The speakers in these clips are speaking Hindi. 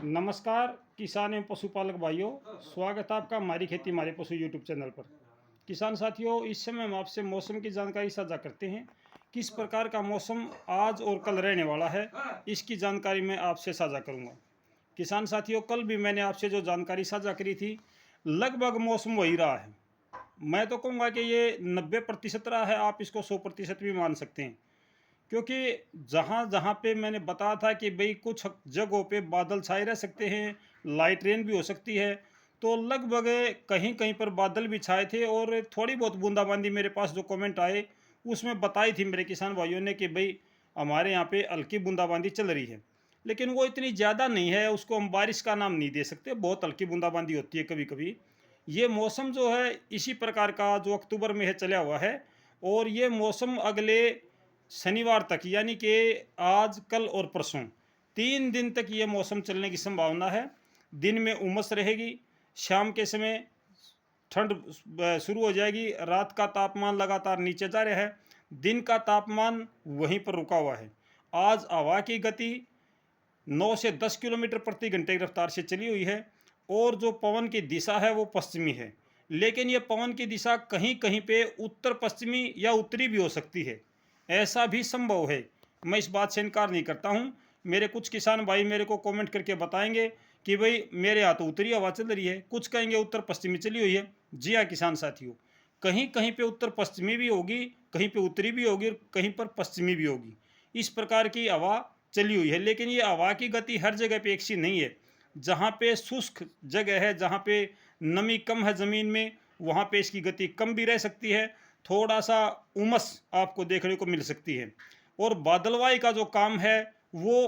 नमस्कार किसान एवं पशुपालक भाइयों, स्वागत है आपका हमारी खेती हमारे पशु यूट्यूब चैनल पर। किसान साथियों, इस समय हम आपसे मौसम की जानकारी साझा करते हैं। किस प्रकार का मौसम आज और कल रहने वाला है, इसकी जानकारी मैं आपसे साझा करूंगा। किसान साथियों, कल भी मैंने आपसे जो जानकारी साझा करी थी, लगभग मौसम वही रहा है। मैं तो कहूँगा कि ये 90% रहा है, आप इसको 100% भी मान सकते हैं। क्योंकि जहाँ जहाँ पे मैंने बताया था कि भाई कुछ जगहों पे बादल छाए रह सकते हैं, लाइट रेन भी हो सकती है, तो लगभग कहीं कहीं पर बादल भी छाए थे और थोड़ी बहुत बूंदाबांदी मेरे पास जो कमेंट आए उसमें बताई थी मेरे किसान भाइयों ने कि भाई हमारे यहाँ पे हल्की बूंदाबांदी चल रही है। लेकिन वो इतनी ज़्यादा नहीं है, उसको हम बारिश का नाम नहीं दे सकते, बहुत हल्की बूंदाबांदी होती है कभी कभी। ये मौसम जो है इसी प्रकार का जो अक्टूबर में है चला हुआ है, और ये मौसम अगले शनिवार तक यानी कि आज कल और परसों 3 दिन तक ये मौसम चलने की संभावना है। दिन में उमस रहेगी, शाम के समय ठंड शुरू हो जाएगी, रात का तापमान लगातार नीचे जा रहा है, दिन का तापमान वहीं पर रुका हुआ है। आज हवा की गति 9 से 10 किलोमीटर प्रति घंटे की रफ्तार से चली हुई है, और जो पवन की दिशा है वो पश्चिमी है। लेकिन ये पवन की दिशा कहीं कहीं पे उत्तर पश्चिमी या उत्तरी भी हो सकती है, ऐसा भी संभव है। मैं इस बात से इनकार नहीं करता हूँ। मेरे कुछ किसान भाई मेरे को कमेंट करके बताएंगे कि भाई मेरे यहाँ तो उत्तरी हवा चल रही है, कुछ कहेंगे उत्तर पश्चिमी चली हुई है। जी हाँ किसान साथियों, कहीं कहीं पे उत्तर पश्चिमी भी होगी, कहीं पे उत्तरी भी होगी और कहीं पर पश्चिमी भी होगी। इस प्रकार की हवा चली हुई है। लेकिन ये हवा की गति हर जगह पे एक सी नहीं है। जहाँ पे शुष्क जगह है, जहाँ पे नमी कम है ज़मीन में, वहाँ पे इसकी गति कम भी रह सकती है, थोड़ा सा उमस आपको देखने को मिल सकती है। और बादलवाई का जो काम है वो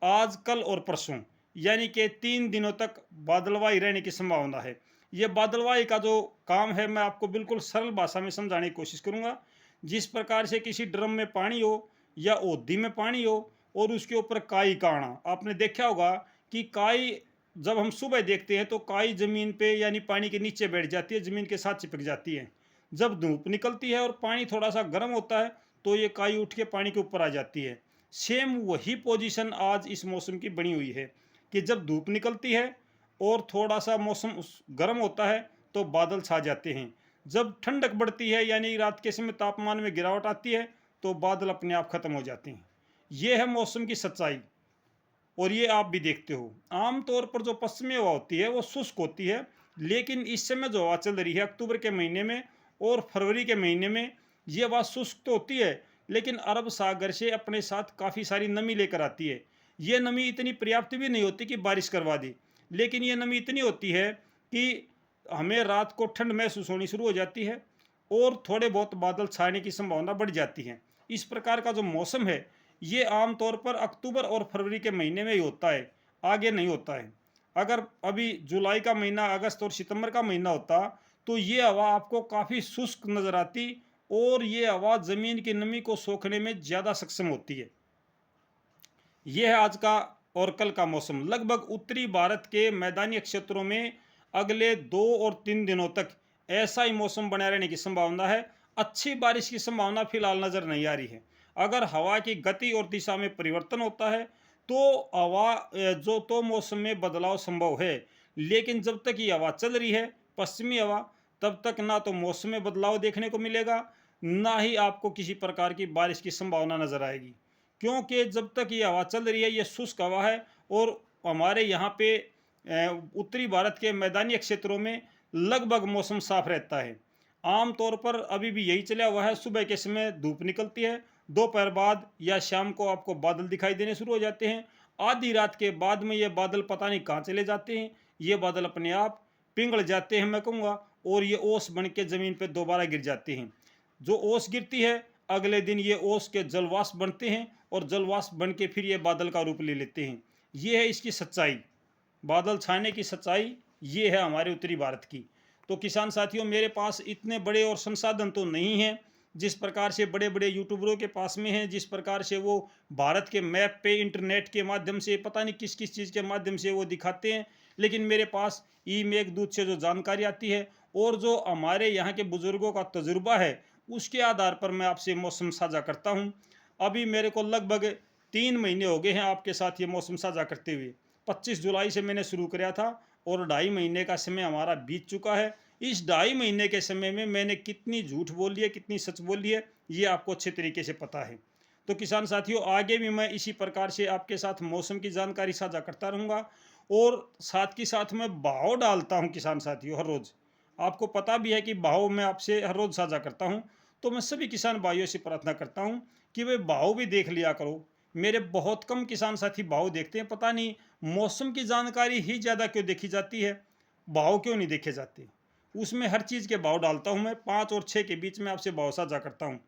आज कल और परसों यानी कि 3 दिनों तक बादलवाई रहने की संभावना है। ये बादलवाई का जो काम है मैं आपको बिल्कुल सरल भाषा में समझाने की कोशिश करूँगा। जिस प्रकार से किसी ड्रम में पानी हो या ओधी में पानी हो और उसके ऊपर काई का आना, आपने देखा होगा कि काई जब हम सुबह देखते हैं तो काई जमीन पे यानी पानी के नीचे बैठ जाती है, जमीन के साथ चिपक जाती है। जब धूप निकलती है और पानी थोड़ा सा गर्म होता है तो ये काई उठ के पानी के ऊपर आ जाती है। सेम वही पोजीशन आज इस मौसम की बनी हुई है कि जब धूप निकलती है और थोड़ा सा मौसम गर्म होता है तो बादल छा जाते हैं। जब ठंडक बढ़ती है यानी रात के समय तापमान में गिरावट आती है तो बादल अपने आप खत्म हो जाते हैं। ये है मौसम की सच्चाई, और ये आप भी देखते हो। आमतौर पर जो पश्चिमी हवा होती है वो शुष्क होती है, लेकिन इस समय जो हवा चल रही है अक्टूबर के महीने में और फरवरी के महीने में, ये हवा शुष्क तो होती है लेकिन अरब सागर से अपने साथ काफ़ी सारी नमी लेकर आती है। ये नमी इतनी पर्याप्त भी नहीं होती कि बारिश करवा दे, लेकिन ये नमी इतनी होती है कि हमें रात को ठंड महसूस होनी शुरू हो जाती है और थोड़े बहुत बादल छाने की संभावना बढ़ जाती है। इस प्रकार का जो मौसम है ये आमतौर पर अक्टूबर और फरवरी के महीने में ही होता है, आगे नहीं होता है। अगर अभी जुलाई का महीना, अगस्त और सितंबर का महीना होता तो ये हवा आपको काफ़ी शुष्क नज़र आती और ये हवा ज़मीन की नमी को सोखने में ज़्यादा सक्षम होती है। ये है आज का और कल का मौसम। लगभग उत्तरी भारत के मैदानी क्षेत्रों में अगले 2 और 3 दिनों तक ऐसा ही मौसम बना रहने की संभावना है। अच्छी बारिश की संभावना फिलहाल नज़र नहीं आ रही है। अगर हवा की गति और दिशा में परिवर्तन होता है तो हवा जो तो मौसम में बदलाव संभव है। लेकिन जब तक ये हवा चल रही है पश्चिमी हवा, तब तक ना तो मौसम में बदलाव देखने को मिलेगा, ना ही आपको किसी प्रकार की बारिश की संभावना नजर आएगी। क्योंकि जब तक ये हवा चल रही है ये शुष्क हवा है, और हमारे यहाँ पे उत्तरी भारत के मैदानी क्षेत्रों में लगभग मौसम साफ रहता है। आमतौर पर अभी भी यही चला हुआ है, सुबह के समय धूप निकलती है, दोपहर बाद या शाम को आपको बादल दिखाई देने शुरू हो जाते हैं। आधी रात के बाद में ये बादल पता नहीं कहाँ चले जाते हैं, ये बादल अपने आप पिघल जाते हैं मैं कहूँगा, और ये ओस बन के ज़मीन पर दोबारा गिर जाते हैं। जो ओस गिरती है अगले दिन ये ओस के जलवाष्प बनते हैं और जलवाष्प बन के फिर ये बादल का रूप ले लेते हैं। ये है इसकी सच्चाई, बादल छाने की सच्चाई ये है हमारे उत्तरी भारत की। तो किसान साथियों, मेरे पास इतने बड़े और संसाधन तो नहीं हैं जिस प्रकार से बड़े बड़े यूट्यूबरों के पास में हैं, जिस प्रकार से वो भारत के मैप पे इंटरनेट के माध्यम से पता नहीं किस किस चीज़ के माध्यम से वो दिखाते हैं। लेकिन मेरे पास ई मेघदूत से जो जानकारी आती है और जो हमारे यहाँ के बुज़ुर्गों का तजुर्बा है उसके आधार पर मैं आपसे मौसम साझा करता हूँ। अभी मेरे को लगभग 3 महीने हो गए हैं आपके साथ ये मौसम साझा करते हुए। 25 जुलाई से मैंने शुरू किया था और 2.5 महीने का समय हमारा बीत चुका है। इस 2.5 महीने के समय में मैंने कितनी झूठ बोली है, कितनी सच बोली है, ये आपको अच्छे तरीके से पता है। तो किसान साथियों, आगे भी मैं इसी प्रकार से आपके साथ मौसम की जानकारी साझा करता रहूँगा और साथ के साथ मैं भाव डालता हूँ किसान साथियों हर रोज़। आपको पता भी है कि भाव मैं आपसे हर रोज़ साझा करता हूँ। तो मैं सभी किसान भाइयों से प्रार्थना करता हूँ कि वे भाव भी देख लिया करो। मेरे बहुत कम किसान साथी भाव देखते हैं, पता नहीं मौसम की जानकारी ही ज़्यादा क्यों देखी जाती है, भाव क्यों नहीं देखे जाते। उसमें हर चीज़ के भाव डालता हूँ मैं, 5 और 6 के बीच में आपसे भाव साझा करता हूँ।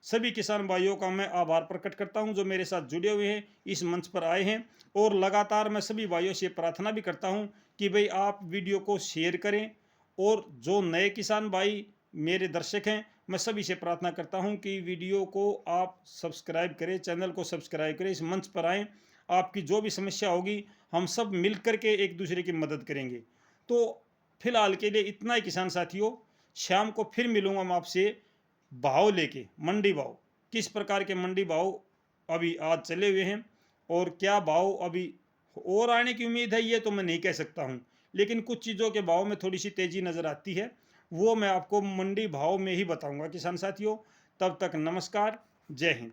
सभी किसान भाइयों का मैं आभार प्रकट करता हूं जो मेरे साथ जुड़े हुए हैं, इस मंच पर आए हैं। और लगातार मैं सभी भाइयों से प्रार्थना भी करता हूं कि भाई आप वीडियो को शेयर करें। और जो नए किसान भाई मेरे दर्शक हैं, मैं सभी से प्रार्थना करता हूं कि वीडियो को आप सब्सक्राइब करें, चैनल को सब्सक्राइब करें, इस मंच पर आएँ। आपकी जो भी समस्या होगी हम सब मिल कर के एक दूसरे की मदद करेंगे। तो फिलहाल के लिए इतना ही किसान साथियों। शाम को फिर मिलूंगा मैं आपसे भाव लेके, मंडी भाव किस प्रकार के मंडी भाव अभी आज चले हुए हैं और क्या भाव अभी और आने की उम्मीद है, ये तो मैं नहीं कह सकता हूँ। लेकिन कुछ चीज़ों के भाव में थोड़ी सी तेज़ी नज़र आती है, वो मैं आपको मंडी भाव में ही बताऊंगा किसान साथियों। तब तक नमस्कार, जय हिंद।